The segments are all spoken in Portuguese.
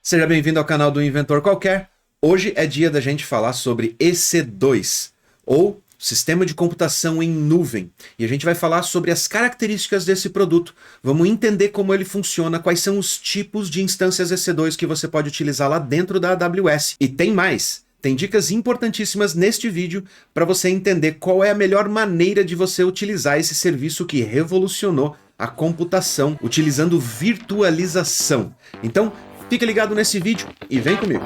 Seja bem-vindo ao canal do Inventor Qualquer. Hoje é dia da gente falar sobre EC2, ou Sistema de Computação em Nuvem. E a gente vai falar sobre as características desse produto. Vamos entender como ele funciona, quais são os tipos de instâncias EC2 que você pode utilizar lá dentro da AWS. E tem mais! Tem dicas importantíssimas neste vídeo para você entender qual é a melhor maneira de você utilizar esse serviço que revolucionou a computação utilizando virtualização. Então, fica ligado nesse vídeo e vem comigo.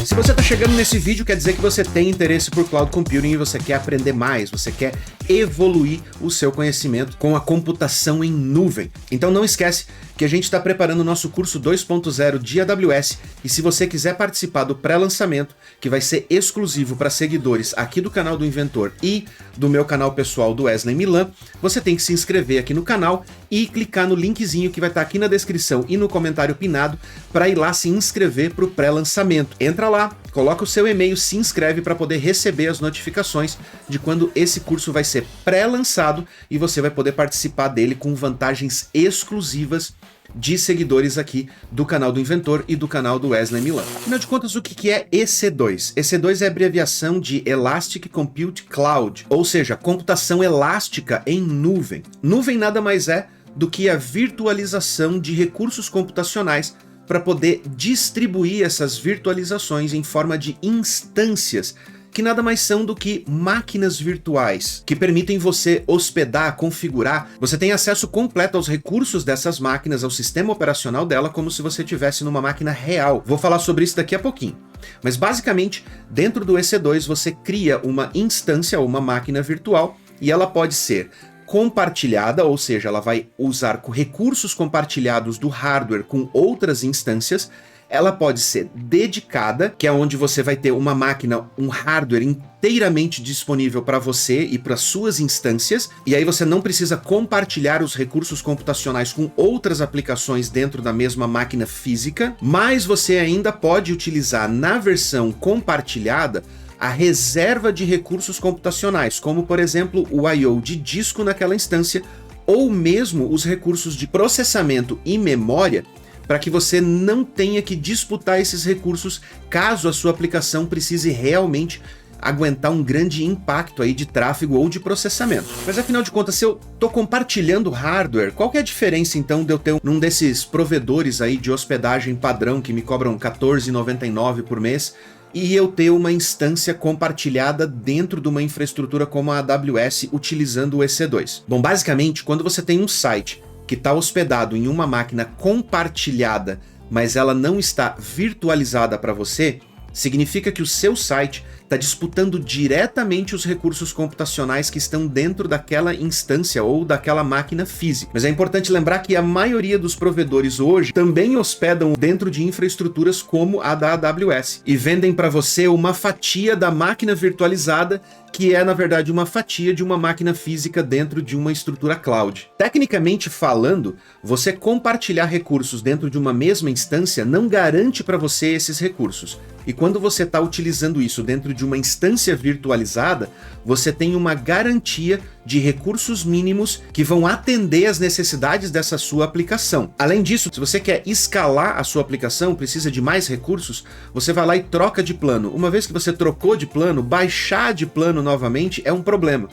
Se você está chegando nesse vídeo, quer dizer que você tem interesse por Cloud Computing e você quer aprender mais, você quer evoluir o seu conhecimento com a computação em nuvem. Então não esquece que a gente está preparando o nosso curso 2.0 de AWS e se você quiser participar do pré-lançamento, que vai ser exclusivo para seguidores aqui do canal do Inventor e do meu canal pessoal do Wesley Milan, você tem que se inscrever aqui no canal e clicar no linkzinho que vai estar aqui na descrição e no comentário pinado para ir lá se inscrever para o pré-lançamento. Entra lá, coloca o seu e-mail, se inscreve para poder receber as notificações de quando esse curso vai ser pré-lançado e você vai poder participar dele com vantagens exclusivas de seguidores aqui do canal do Inventor e do canal do Wesley Milan. Afinal de contas, o que é EC2? EC2 é a abreviação de Elastic Compute Cloud, ou seja, computação elástica em nuvem. Nuvem nada mais é do que a virtualização de recursos computacionais para poder distribuir essas virtualizações em forma de instâncias, que nada mais são do que máquinas virtuais, que permitem você hospedar, configurar. Você tem acesso completo aos recursos dessas máquinas, ao sistema operacional dela, como se você estivesse numa máquina real. Vou falar sobre isso daqui a pouquinho. Mas basicamente, dentro do EC2 você cria uma instância, ou uma máquina virtual, e ela pode ser compartilhada, ou seja, ela vai usar recursos compartilhados do hardware com outras instâncias. Ela pode ser dedicada, que é onde você vai ter uma máquina, um hardware inteiramente disponível para você e para suas instâncias, e aí você não precisa compartilhar os recursos computacionais com outras aplicações dentro da mesma máquina física, mas você ainda pode utilizar na versão compartilhada a reserva de recursos computacionais, como por exemplo o I/O de disco naquela instância, ou mesmo os recursos de processamento e memória, para que você não tenha que disputar esses recursos caso a sua aplicação precise realmente aguentar um grande impacto aí de tráfego ou de processamento. Mas afinal de contas, se eu estou compartilhando hardware, qual que é a diferença então de eu ter um desses provedores aí de hospedagem padrão que me cobram R$14,99 por mês e eu ter uma instância compartilhada dentro de uma infraestrutura como a AWS utilizando o EC2? Bom, basicamente, quando você tem um site que está hospedado em uma máquina compartilhada, mas ela não está virtualizada para você, significa que o seu site está disputando diretamente os recursos computacionais que estão dentro daquela instância ou daquela máquina física. Mas é importante lembrar que a maioria dos provedores hoje também hospedam dentro de infraestruturas como a da AWS e vendem para você uma fatia da máquina virtualizada, que é na verdade uma fatia de uma máquina física dentro de uma estrutura cloud. Tecnicamente falando, você compartilhar recursos dentro de uma mesma instância não garante para você esses recursos. E quando você está utilizando isso dentro de uma instância virtualizada, você tem uma garantia de recursos mínimos que vão atender às necessidades dessa sua aplicação. Além disso, se você quer escalar a sua aplicação, precisa de mais recursos, você vai lá e troca de plano. Uma vez que você trocou de plano, baixar de plano novamente é um problema.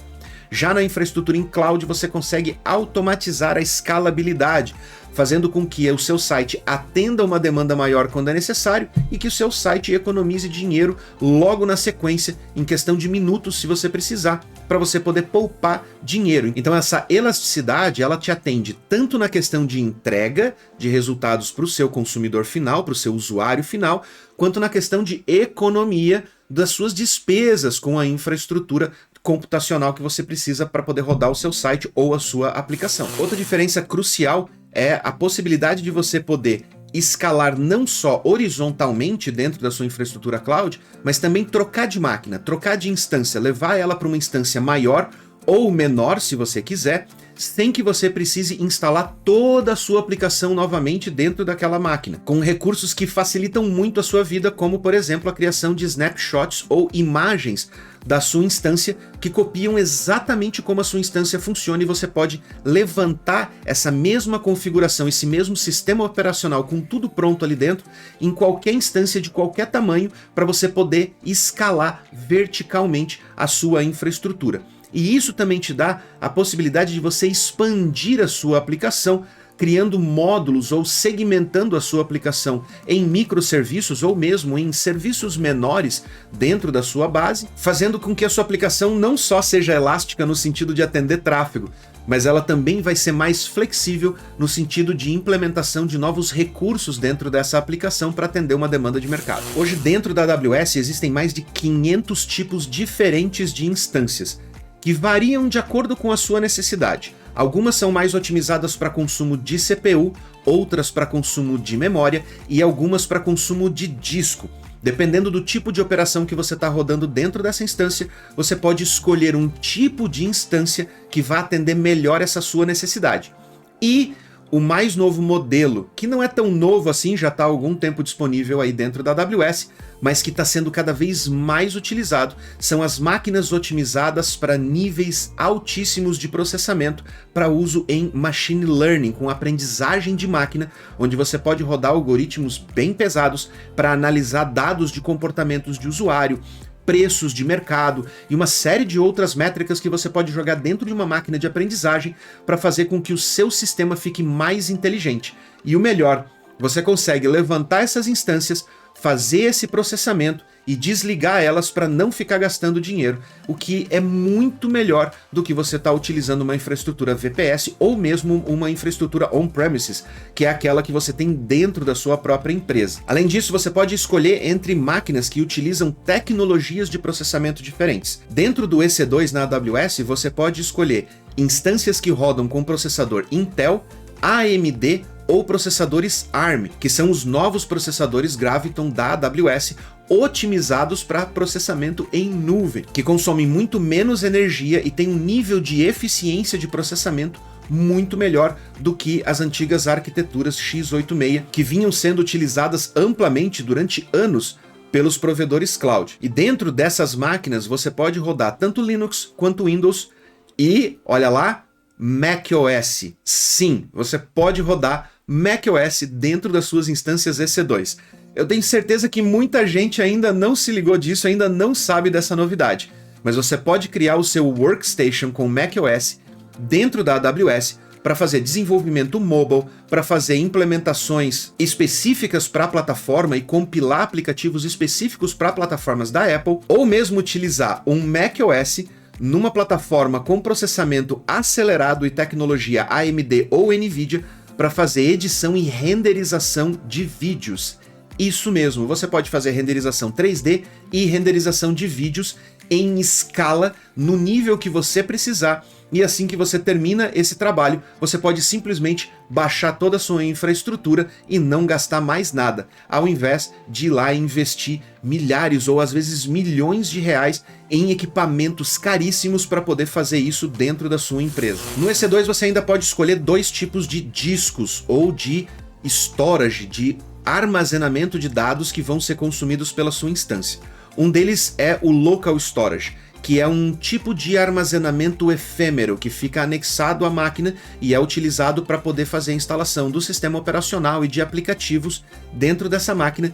Já na infraestrutura em cloud, você consegue automatizar a escalabilidade, fazendo com que o seu site atenda uma demanda maior quando é necessário e que o seu site economize dinheiro logo na sequência, em questão de minutos, se você precisar, para você poder poupar dinheiro. Então essa elasticidade, ela te atende tanto na questão de entrega de resultados para o seu consumidor final, para o seu usuário final, quanto na questão de economia das suas despesas com a infraestrutura computacional que você precisa para poder rodar o seu site ou a sua aplicação. Outra diferença crucial é a possibilidade de você poder escalar não só horizontalmente dentro da sua infraestrutura cloud, mas também trocar de máquina, trocar de instância, levar ela para uma instância maior ou menor, se você quiser, sem que você precise instalar toda a sua aplicação novamente dentro daquela máquina, com recursos que facilitam muito a sua vida, como por exemplo a criação de snapshots ou imagens da sua instância que copiam exatamente como a sua instância funciona, e você pode levantar essa mesma configuração, esse mesmo sistema operacional com tudo pronto ali dentro, em qualquer instância de qualquer tamanho, para você poder escalar verticalmente a sua infraestrutura. E isso também te dá a possibilidade de você expandir a sua aplicação, criando módulos ou segmentando a sua aplicação em microserviços ou mesmo em serviços menores dentro da sua base, fazendo com que a sua aplicação não só seja elástica no sentido de atender tráfego, mas ela também vai ser mais flexível no sentido de implementação de novos recursos dentro dessa aplicação para atender uma demanda de mercado. Hoje, dentro da AWS, existem mais de 500 tipos diferentes de instâncias, que variam de acordo com a sua necessidade. Algumas são mais otimizadas para consumo de CPU, outras para consumo de memória e algumas para consumo de disco. Dependendo do tipo de operação que você está rodando dentro dessa instância, você pode escolher um tipo de instância que vai atender melhor essa sua necessidade. E o mais novo modelo, que não é tão novo assim, já está há algum tempo disponível aí dentro da AWS, mas que está sendo cada vez mais utilizado, são as máquinas otimizadas para níveis altíssimos de processamento para uso em machine learning, com aprendizagem de máquina, onde você pode rodar algoritmos bem pesados para analisar dados de comportamentos de usuário, preços de mercado e uma série de outras métricas que você pode jogar dentro de uma máquina de aprendizagem para fazer com que o seu sistema fique mais inteligente. E o melhor, você consegue levantar essas instâncias, fazer esse processamento e desligar elas para não ficar gastando dinheiro, o que é muito melhor do que você estar utilizando uma infraestrutura VPS ou mesmo uma infraestrutura on-premises, que é aquela que você tem dentro da sua própria empresa. Além disso, você pode escolher entre máquinas que utilizam tecnologias de processamento diferentes. Dentro do EC2 na AWS, você pode escolher instâncias que rodam com processador Intel, AMD ou processadores ARM, que são os novos processadores Graviton da AWS, otimizados para processamento em nuvem, que consomem muito menos energia e tem um nível de eficiência de processamento muito melhor do que as antigas arquiteturas x86, que vinham sendo utilizadas amplamente durante anos pelos provedores cloud. E dentro dessas máquinas você pode rodar tanto Linux quanto Windows e, olha lá, macOS. Sim, você pode rodar macOS dentro das suas instâncias EC2. Eu tenho certeza que muita gente ainda não se ligou disso, ainda não sabe dessa novidade, mas você pode criar o seu workstation com macOS dentro da AWS para fazer desenvolvimento mobile, para fazer implementações específicas para a plataforma e compilar aplicativos específicos para plataformas da Apple, ou mesmo utilizar um macOS numa plataforma com processamento acelerado e tecnologia AMD ou NVIDIA para fazer edição e renderização de vídeos. Isso mesmo, você pode fazer renderização 3D e renderização de vídeos em escala, no nível que você precisar, e assim que você termina esse trabalho, você pode simplesmente baixar toda a sua infraestrutura e não gastar mais nada, ao invés de ir lá e investir milhares ou às vezes milhões de reais em equipamentos caríssimos para poder fazer isso dentro da sua empresa. No EC2 você ainda pode escolher dois tipos de discos ou de storage, de armazenamento de dados que vão ser consumidos pela sua instância. Um deles é o Local Storage, que é um tipo de armazenamento efêmero que fica anexado à máquina e é utilizado para poder fazer a instalação do sistema operacional e de aplicativos dentro dessa máquina,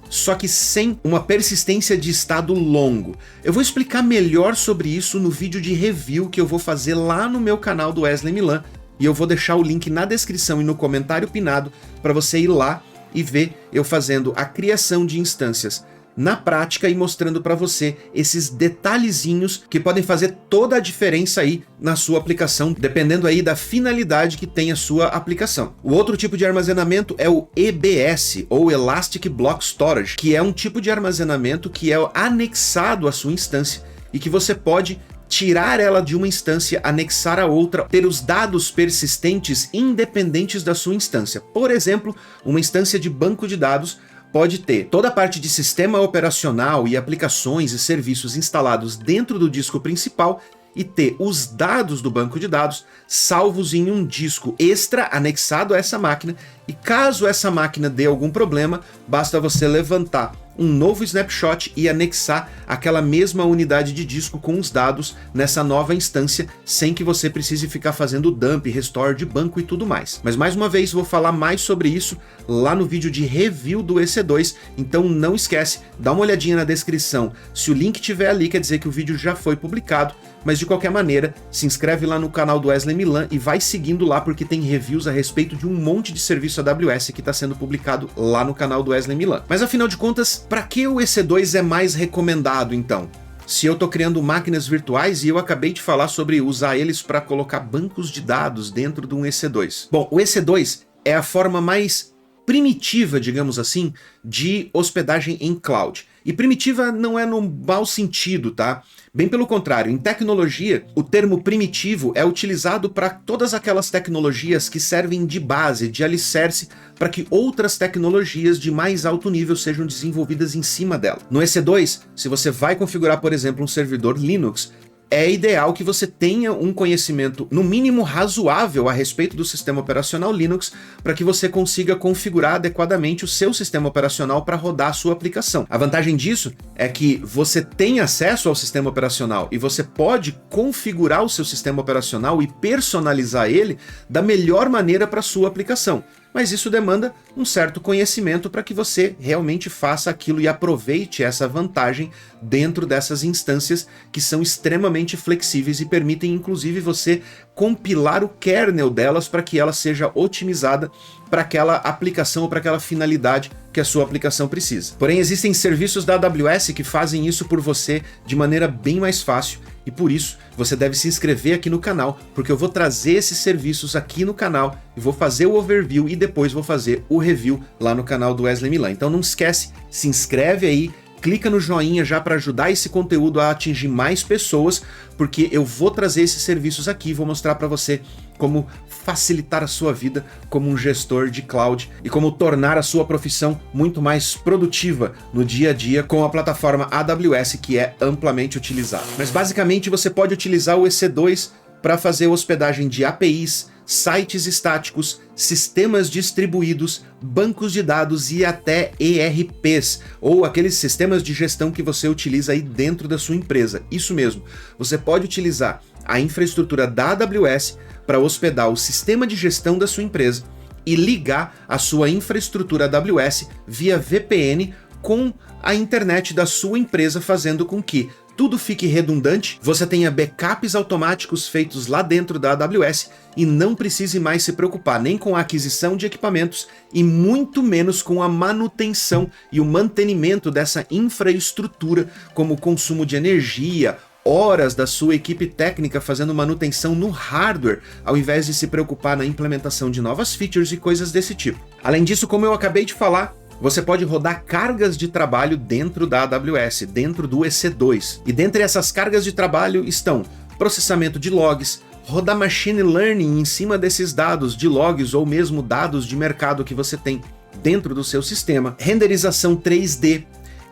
só que sem uma persistência de estado longo. Eu vou explicar melhor sobre isso no vídeo de review que eu vou fazer lá no meu canal do Wesley Milan, e eu vou deixar o link na descrição e no comentário pinado para você ir lá e ver eu fazendo a criação de instâncias na prática e mostrando para você esses detalhezinhos que podem fazer toda a diferença aí na sua aplicação, dependendo aí da finalidade que tem a sua aplicação. O outro tipo de armazenamento é o EBS, ou Elastic Block Storage, que é um tipo de armazenamento que é anexado à sua instância e que você pode tirar ela de uma instância, anexar a outra, ter os dados persistentes independentes da sua instância. Por exemplo, uma instância de banco de dados pode ter toda a parte de sistema operacional e aplicações e serviços instalados dentro do disco principal e ter os dados do banco de dados salvos em um disco extra anexado a essa máquina, e caso essa máquina dê algum problema, basta você levantar um novo snapshot e anexar aquela mesma unidade de disco com os dados nessa nova instância, sem que você precise ficar fazendo dump, restore de banco e tudo mais. Mas mais uma vez vou falar mais sobre isso lá no vídeo de review do EC2, então não esquece, dá uma olhadinha na descrição. Se o link estiver ali, quer dizer que o vídeo já foi publicado, mas de qualquer maneira, se inscreve lá no canal do Wesley Milan e vai seguindo lá, porque tem reviews a respeito de um monte de serviço AWS que está sendo publicado lá no canal do Wesley Milan. Mas afinal de contas, para que o EC2 é mais recomendado então? Se eu estou criando máquinas virtuais e eu acabei de falar sobre usar eles para colocar bancos de dados dentro de um EC2. Bom, o EC2 é a forma mais primitiva, digamos assim, de hospedagem em cloud. E primitiva não é no mau sentido, tá? Bem pelo contrário, em tecnologia, o termo primitivo é utilizado para todas aquelas tecnologias que servem de base, de alicerce, para que outras tecnologias de mais alto nível sejam desenvolvidas em cima dela. No EC2, se você vai configurar, por exemplo, um servidor Linux, é ideal que você tenha um conhecimento, no mínimo razoável, a respeito do sistema operacional Linux, para que você consiga configurar adequadamente o seu sistema operacional para rodar a sua aplicação. A vantagem disso é que você tem acesso ao sistema operacional e você pode configurar o seu sistema operacional e personalizar ele da melhor maneira para a sua aplicação. Mas isso demanda um certo conhecimento para que você realmente faça aquilo e aproveite essa vantagem dentro dessas instâncias que são extremamente flexíveis e permitem inclusive você compilar o kernel delas para que ela seja otimizada para aquela aplicação ou para aquela finalidade que a sua aplicação precisa. Porém, existem serviços da AWS que fazem isso por você de maneira bem mais fácil, e por isso você deve se inscrever aqui no canal, porque eu vou trazer esses serviços aqui no canal e vou fazer o overview e depois vou fazer o review lá no canal do Wesley Milan. Então não esquece, se inscreve aí, clica no joinha já para ajudar esse conteúdo a atingir mais pessoas, porque eu vou trazer esses serviços aqui e vou mostrar para você como facilitar a sua vida como um gestor de cloud e como tornar a sua profissão muito mais produtiva no dia a dia com a plataforma AWS, que é amplamente utilizada. Mas basicamente você pode utilizar o EC2 para fazer hospedagem de APIs, sites estáticos, sistemas distribuídos, bancos de dados e até ERPs, ou aqueles sistemas de gestão que você utiliza aí dentro da sua empresa. Isso mesmo, você pode utilizar a infraestrutura da AWS para hospedar o sistema de gestão da sua empresa e ligar a sua infraestrutura AWS via VPN com a internet da sua empresa, fazendo com que tudo fique redundante, você tenha backups automáticos feitos lá dentro da AWS e não precise mais se preocupar nem com a aquisição de equipamentos e muito menos com a manutenção e o mantenimento dessa infraestrutura, como o consumo de energia, horas da sua equipe técnica fazendo manutenção no hardware, ao invés de se preocupar na implementação de novas features e coisas desse tipo. Além disso, como eu acabei de falar, você pode rodar cargas de trabalho dentro da AWS, dentro do EC2. E dentre essas cargas de trabalho estão processamento de logs, rodar machine learning em cima desses dados de logs ou mesmo dados de mercado que você tem dentro do seu sistema, renderização 3D,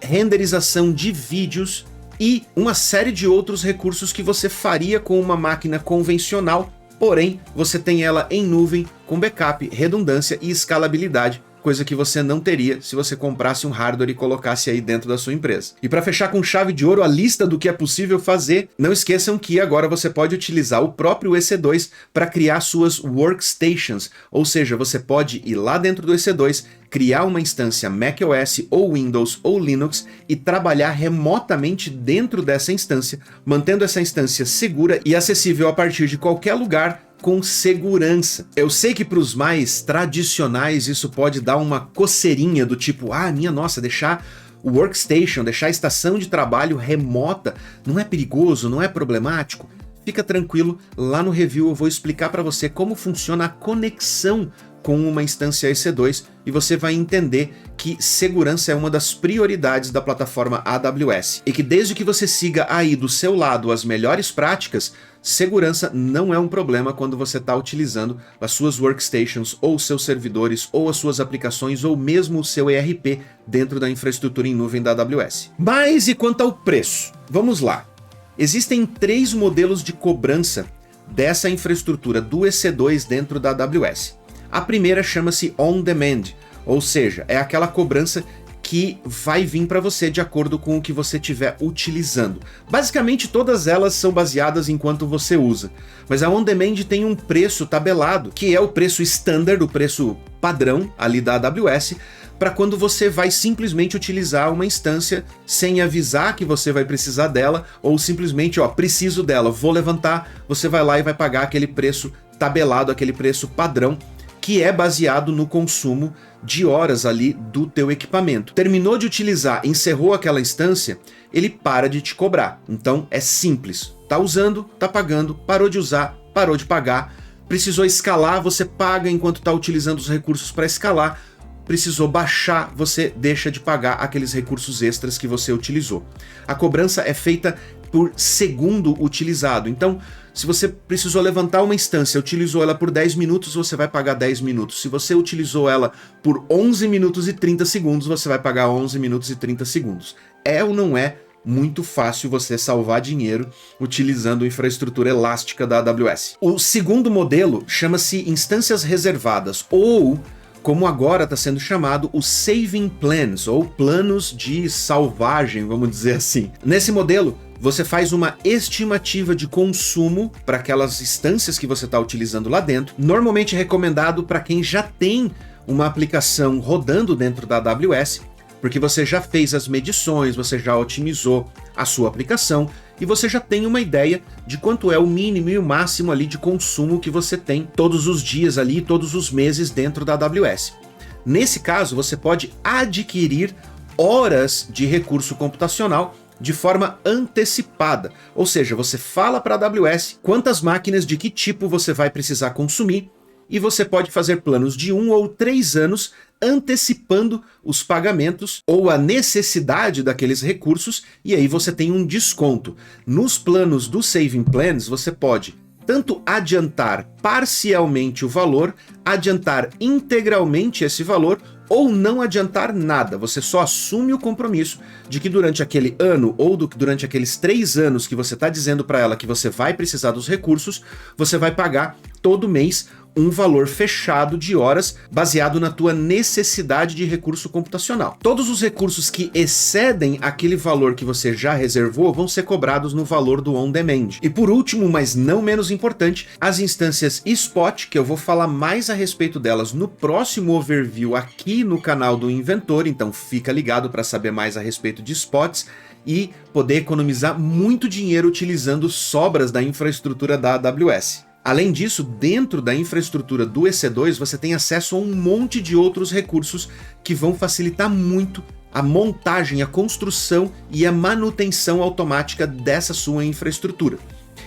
renderização de vídeos e uma série de outros recursos que você faria com uma máquina convencional, porém você tem ela em nuvem com backup, redundância e escalabilidade, coisa que você não teria se você comprasse um hardware e colocasse aí dentro da sua empresa. E para fechar com chave de ouro a lista do que é possível fazer, não esqueçam que agora você pode utilizar o próprio EC2 para criar suas workstations, ou seja, você pode ir lá dentro do EC2, criar uma instância macOS ou Windows ou Linux e trabalhar remotamente dentro dessa instância, mantendo essa instância segura e acessível a partir de qualquer lugar com segurança. Eu sei que para os mais tradicionais isso pode dar uma coceirinha do tipo, minha nossa, deixar o workstation, deixar a estação de trabalho remota, não é perigoso, não é problemático? Fica tranquilo, lá no review eu vou explicar para você como funciona a conexão com uma instância EC2 e você vai entender que segurança é uma das prioridades da plataforma AWS e que desde que você siga aí do seu lado as melhores práticas, segurança não é um problema quando você está utilizando as suas workstations ou seus servidores ou as suas aplicações ou mesmo o seu ERP dentro da infraestrutura em nuvem da AWS. Mas e quanto ao preço? Vamos lá. Existem 3 modelos de cobrança dessa infraestrutura do EC2 dentro da AWS. A primeira chama-se On Demand, ou seja, é aquela cobrança que vai vir para você de acordo com o que você estiver utilizando. Basicamente todas elas são baseadas em quanto você usa, mas a On Demand tem um preço tabelado, que é o preço standard, o preço padrão ali da AWS, para quando você vai simplesmente utilizar uma instância sem avisar que você vai precisar dela, ou simplesmente, preciso dela, vou levantar, você vai lá e vai pagar aquele preço tabelado, aquele preço padrão, que é baseado no consumo de horas ali do teu equipamento. Terminou de utilizar, encerrou aquela instância, ele para de te cobrar. Então é simples, tá usando, tá pagando, parou de usar, parou de pagar, precisou escalar, você paga enquanto tá utilizando os recursos para escalar, precisou baixar, você deixa de pagar aqueles recursos extras que você utilizou. A cobrança é feita por segundo utilizado, então se você precisou levantar uma instância, utilizou ela por 10 minutos, você vai pagar 10 minutos. Se você utilizou ela por 11 minutos e 30 segundos, você vai pagar 11 minutos e 30 segundos. É ou não é muito fácil você salvar dinheiro utilizando infraestrutura elástica da AWS? O segundo modelo chama-se instâncias reservadas, ou como agora está sendo chamado, os Saving Plans, ou planos de salvagem, vamos dizer assim. Nesse modelo, você faz uma estimativa de consumo para aquelas instâncias que você está utilizando lá dentro, normalmente recomendado para quem já tem uma aplicação rodando dentro da AWS, porque você já fez as medições, você já otimizou a sua aplicação e você já tem uma ideia de quanto é o mínimo e o máximo ali de consumo que você tem todos os dias ali, todos os meses dentro da AWS. Nesse caso, você pode adquirir horas de recurso computacional de forma antecipada, ou seja, você fala para a AWS quantas máquinas de que tipo você vai precisar consumir e você pode fazer planos de 1 ou 3 anos antecipando os pagamentos ou a necessidade daqueles recursos, e aí você tem um desconto. Nos planos do Saving Plans você pode tanto adiantar parcialmente o valor, adiantar integralmente esse valor, ou não adiantar nada. Você só assume o compromisso de que durante aquele ano ou durante aqueles 3 anos que você está dizendo para ela que você vai precisar dos recursos, você vai pagar todo mês um valor fechado de horas baseado na tua necessidade de recurso computacional. Todos os recursos que excedem aquele valor que você já reservou vão ser cobrados no valor do On Demand. E por último, mas não menos importante, as instâncias Spot, que eu vou falar mais a respeito delas no próximo overview aqui no canal do Inventor, então fica ligado para saber mais a respeito de Spots e poder economizar muito dinheiro utilizando sobras da infraestrutura da AWS. Além disso, dentro da infraestrutura do EC2, você tem acesso a um monte de outros recursos que vão facilitar muito a montagem, a construção e a manutenção automática dessa sua infraestrutura.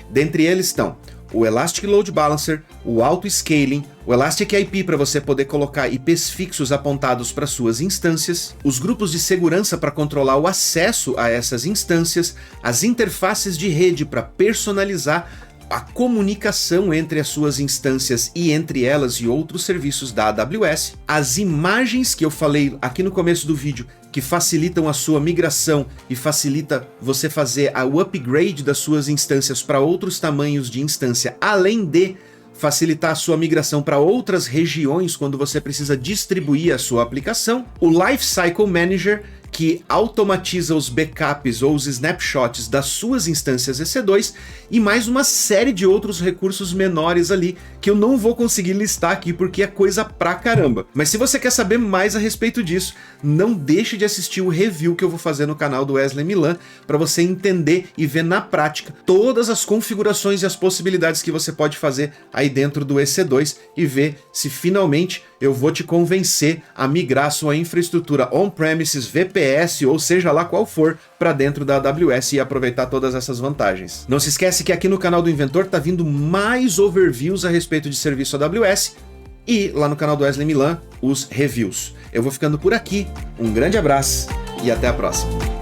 Dentre eles estão o Elastic Load Balancer, o Auto-Scaling, o Elastic IP para você poder colocar IPs fixos apontados para suas instâncias, os grupos de segurança para controlar o acesso a essas instâncias, as interfaces de rede para personalizar a comunicação entre as suas instâncias e entre elas e outros serviços da AWS, as imagens que eu falei aqui no começo do vídeo, que facilitam a sua migração e facilita você fazer o upgrade das suas instâncias para outros tamanhos de instância, além de facilitar a sua migração para outras regiões quando você precisa distribuir a sua aplicação, o Lifecycle Manager, que automatiza os backups ou os snapshots das suas instâncias EC2 e mais uma série de outros recursos menores ali que eu não vou conseguir listar aqui porque é coisa pra caramba. Mas se você quer saber mais a respeito disso, não deixe de assistir o review que eu vou fazer no canal do Wesley Milan para você entender e ver na prática todas as configurações e as possibilidades que você pode fazer aí dentro do EC2 e ver se finalmente eu vou te convencer a migrar sua infraestrutura on-premises, VPS ou seja lá qual for para dentro da AWS e aproveitar todas essas vantagens. Não se esquece que aqui no canal do Inventor tá vindo mais overviews a respeito de serviço AWS e lá no canal do Wesley Milan os reviews. Eu vou ficando por aqui, um grande abraço e até a próxima.